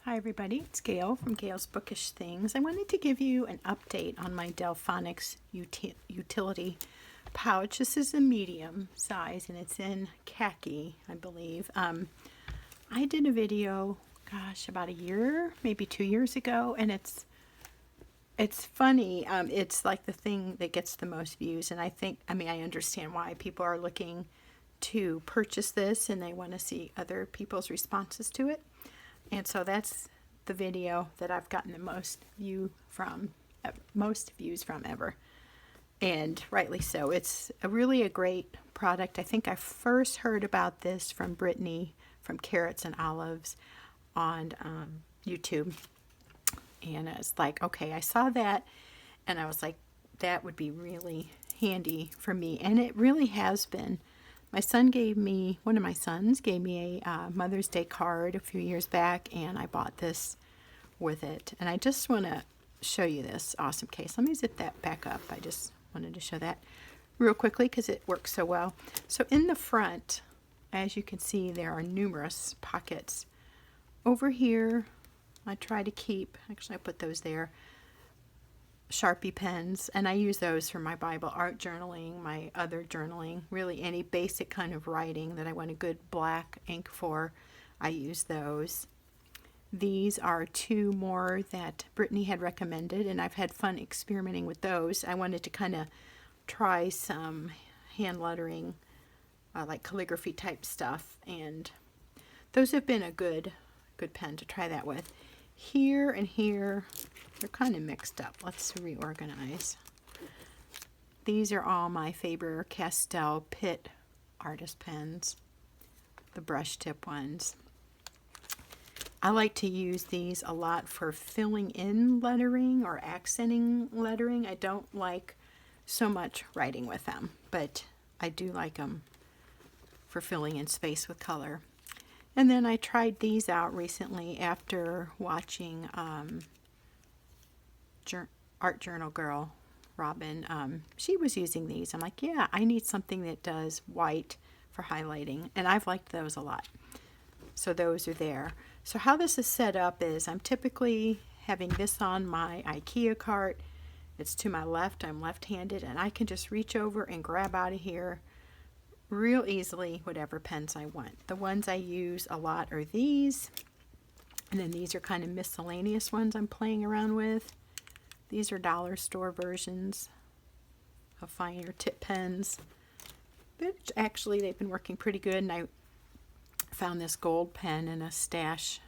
Hi everybody, it's Gail from Gail's Bookish Things. I wanted to give you an update on my Delfonics Utility Pouch. This is a medium size and it's in khaki, I believe. I did a video, about a year, maybe 2 years ago, and it's funny. It's like the thing that gets the most views, and I understand why people are looking to purchase this and they want to see other people's responses to it. And so that's the video that I've gotten the most views from ever. And rightly so. It's really a great product. I think I first heard about this from Brittany from Carrots and Olives on YouTube. And I was like, okay, I saw that and I was like, that would be really handy for me. And it really has been. One of my sons gave me a Mother's Day card a few years back, and I bought this with it. And I just want to show you this awesome case. Let me zip that back up. I just wanted to show that real quickly because it works so well. So in the front, as you can see, there are numerous pockets. Over here, I try to keep, actually I put those there, Sharpie pens, and I use those for my Bible art journaling, my other journaling, really any basic kind of writing that I want a good black ink for, I use those. These are two more that Brittany had recommended, and I've had fun experimenting with those. I wanted to kind of try some hand lettering, like calligraphy type stuff, and those have been a good pen to try that with. Here and here, they're kind of mixed up. Let's reorganize. These are all my Faber-Castell Pitt artist pens, the brush tip ones. I like to use these a lot for filling in lettering or accenting lettering. I don't like so much writing with them, but I do like them for filling in space with color. And then I tried these out recently after watching Art Journal Girl, Robin. She was using these. I'm like, yeah, I need something that does white for highlighting. And I've liked those a lot. So those are there. So how this is set up is I'm typically having this on my IKEA cart. It's to my left. I'm left-handed. And I can just reach over and grab out of here real easily whatever pens I want. The ones I use a lot are these, and then these are kind of miscellaneous ones I'm playing around with. These are dollar store versions of finer tip pens, but actually they've been working pretty good. And I found this gold pen in a stash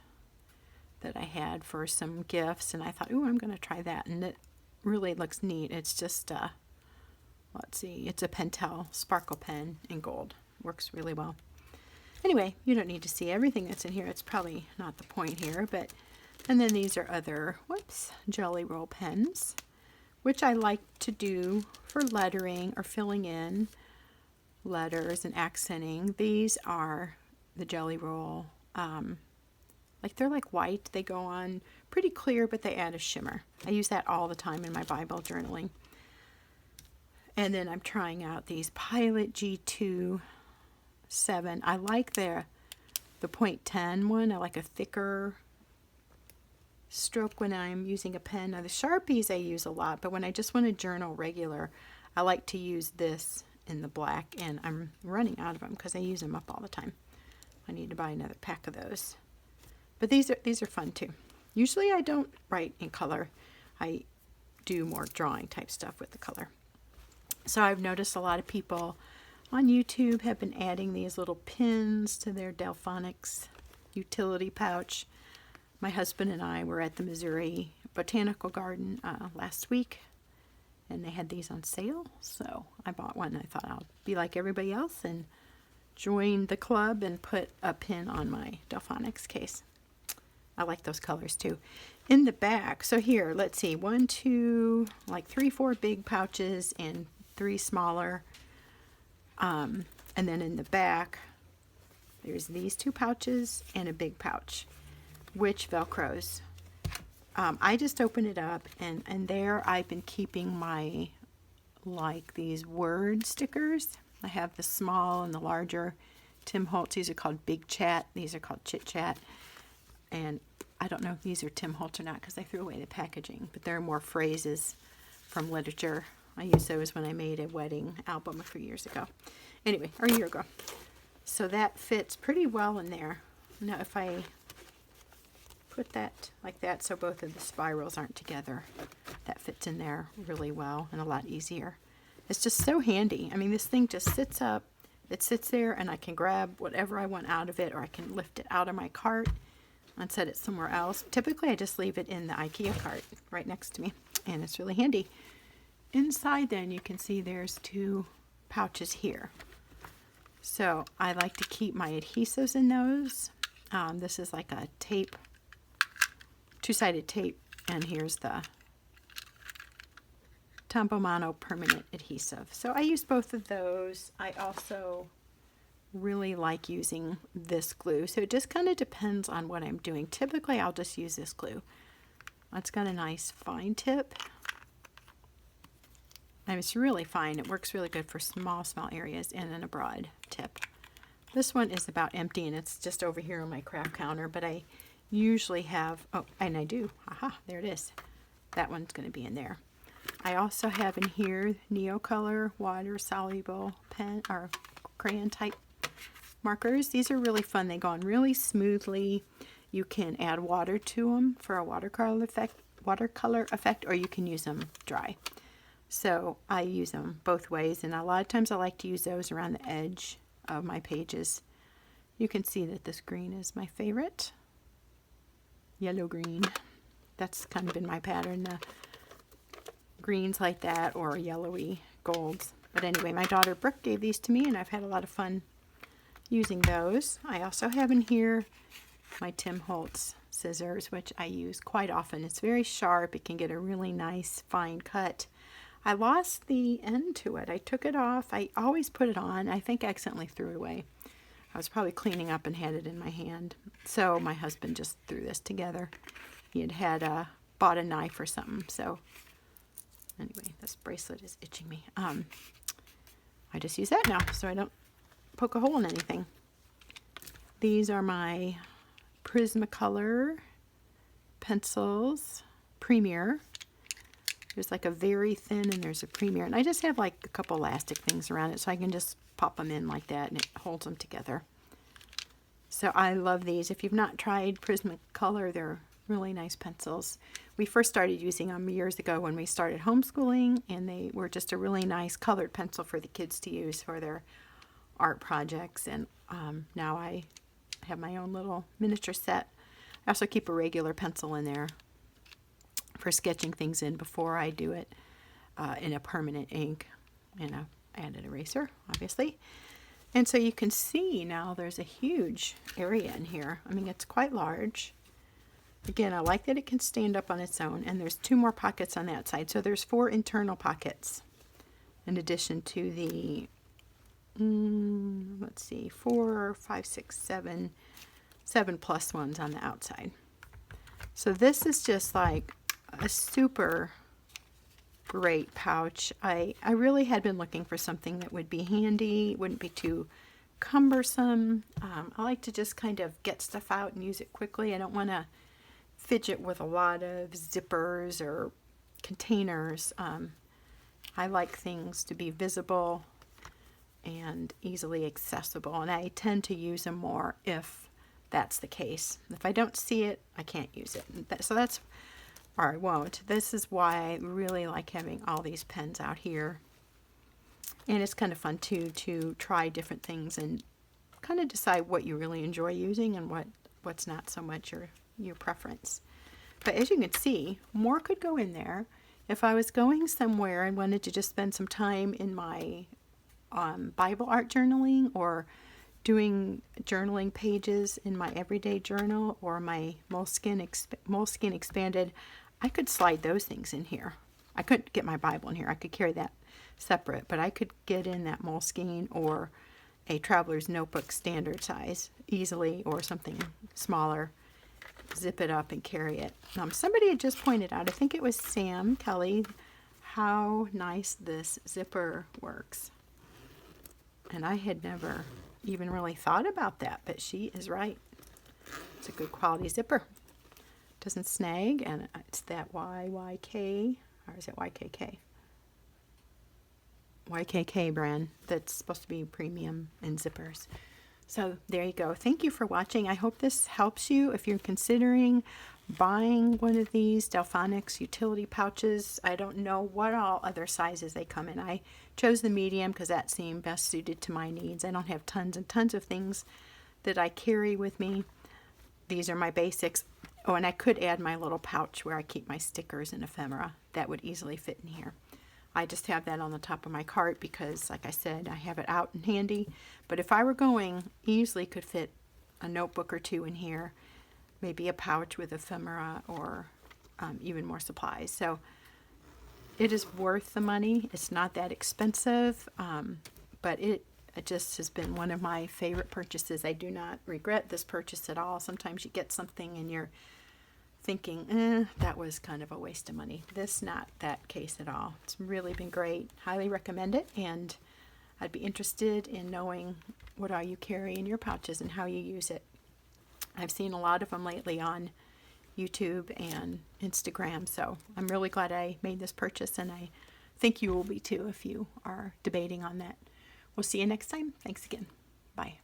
that I had for some gifts, and I thought, ooh, I'm going to try that, and it really looks neat. It's just let's see, it's a Pentel sparkle pen in gold. Works really well. Anyway, you don't need to see everything that's in here. It's probably not the point here, but, and then these are other, Jelly Roll pens, which I like to do for lettering or filling in letters and accenting. These are the Jelly Roll, they're like white. They go on pretty clear, but they add a shimmer. I use that all the time in my Bible journaling. And then I'm trying out these Pilot G2 7. I like the .10 one. I like a thicker stroke when I'm using a pen. Now the Sharpies I use a lot, but when I just want to journal regular, I like to use this in the black, and I'm running out of them because I use them up all the time. I need to buy another pack of those. But these are fun too. Usually I don't write in color. I do more drawing type stuff with the color. So I've noticed a lot of people on YouTube have been adding these little pins to their Delfonics Utility Pouch. My husband and I were at the Missouri Botanical Garden last week, and they had these on sale. So I bought one. I thought I'll be like everybody else and join the club and put a pin on my Delfonics case. I like those colors too. In the back, so here, let's see, 1, 2, 3, 4 big pouches and 3 smaller, and then in the back there's these 2 pouches and a big pouch, which velcros. I just open it up, and there I've been keeping my these word stickers. I have the small and the larger Tim Holtz. These are called Big Chat. These are called Chit Chat. And I don't know if these are Tim Holtz or not because I threw away the packaging, but there are more phrases from literature. I used those when I made a wedding album a few years ago. Anyway, or a year ago. So that fits pretty well in there. Now if I put that like that so both of the spirals aren't together, that fits in there really well and a lot easier. It's just so handy. I mean, this thing just sits up, it sits there, and I can grab whatever I want out of it, or I can lift it out of my cart and set it somewhere else. Typically I just leave it in the IKEA cart right next to me, and it's really handy. Inside then you can see there's two pouches here. So I like to keep my adhesives in those. This is like a tape, two-sided tape, and here's the Tampomono permanent adhesive. So I use both of those. I also really like using this glue. So it just kind of depends on what I'm doing. Typically I'll just use this glue. It's got a nice fine tip. And it's really fine. It works really good for small areas, and then a broad tip. This one is about empty, and it's just over here on my craft counter, but I usually have, oh, and I do. Aha, there it is. That one's going to be in there. I also have in here Neocolor water soluble pen or crayon type markers. These are really fun. They go on really smoothly. You can add water to them for a watercolor effect, or you can use them dry. So I use them both ways, and a lot of times I like to use those around the edge of my pages. You can see that this green is my favorite. Yellow green. That's kind of been my pattern. Greens like that, or yellowy golds. But anyway, my daughter Brooke gave these to me, and I've had a lot of fun using those. I also have in here my Tim Holtz scissors, which I use quite often. It's very sharp. It can get a really nice fine cut. I lost the end to it. I took it off. I always put it on. I think I accidentally threw it away. I was probably cleaning up and had it in my hand. So my husband just threw this together. He had bought a knife or something. So anyway, this bracelet is itching me. I just use that now so I don't poke a hole in anything. These are my Prismacolor pencils, Premier. There's like a very thin and there's a Premier. And I just have like a couple elastic things around it so I can just pop them in like that and it holds them together. So I love these. If you've not tried Prismacolor, they're really nice pencils. We first started using them years ago when we started homeschooling, and they were just a really nice colored pencil for the kids to use for their art projects. And now I have my own little miniature set. I also keep a regular pencil in there for sketching things in before I do it in a permanent ink and a added eraser, obviously. And so you can see now there's a huge area in here. I mean, it's quite large. Again, I like that it can stand up on its own, and there's two more pockets on that side. So there's 4 internal pockets in addition to the, let's see, 4, 5, 6, 7 plus ones on the outside. So this is just like a super great pouch. I really had been looking for something that would be handy, wouldn't be too cumbersome. I like to just kind of get stuff out and use it quickly. I don't want to fidget with a lot of zippers or containers. I like things to be visible and easily accessible, and I tend to use them more if that's the case. If I don't see it, I can't use it. Or I won't. This is why I really like having all these pens out here. And it's kind of fun too to try different things and kind of decide what you really enjoy using and what's not so much your preference. But as you can see, more could go in there. If I was going somewhere and wanted to just spend some time in my Bible art journaling, or doing journaling pages in my everyday journal, or my Moleskine Expanded, I could slide those things in here. I couldn't get my Bible in here. I could carry that separate, but I could get in that Moleskine or a Traveler's Notebook standard size easily, or something smaller. Zip it up and carry it. Somebody had just pointed out, I think it was Sam Kelly, how nice this zipper works. And I had never even really thought about that, but she is right. It's a good quality zipper. doesn't snag, and it's that YYK, or is it YKK? YKK brand that's supposed to be premium in zippers. So there you go. Thank you for watching. I hope this helps you if you're considering buying one of these Delfonics utility pouches. I don't know what all other sizes they come in. I chose the medium because that seemed best suited to my needs. I don't have tons and tons of things that I carry with me. These are my basics. Oh, and I could add my little pouch where I keep my stickers and ephemera. That would easily fit in here. I just have that on the top of my cart because, like I said, I have it out and handy. But if I were going, easily could fit a notebook or two in here, maybe a pouch with ephemera, or even more supplies. So it is worth the money. It's not that expensive, but it just has been one of my favorite purchases. I do not regret this purchase at all. Sometimes you get something and you're thinking, that was kind of a waste of money. This, not that case at all. It's really been great. Highly recommend it, and I'd be interested in knowing what all you carry in your pouches and how you use it. I've seen a lot of them lately on YouTube and Instagram, so I'm really glad I made this purchase, and I think you will be too if you are debating on that. We'll see you next time. Thanks again. Bye.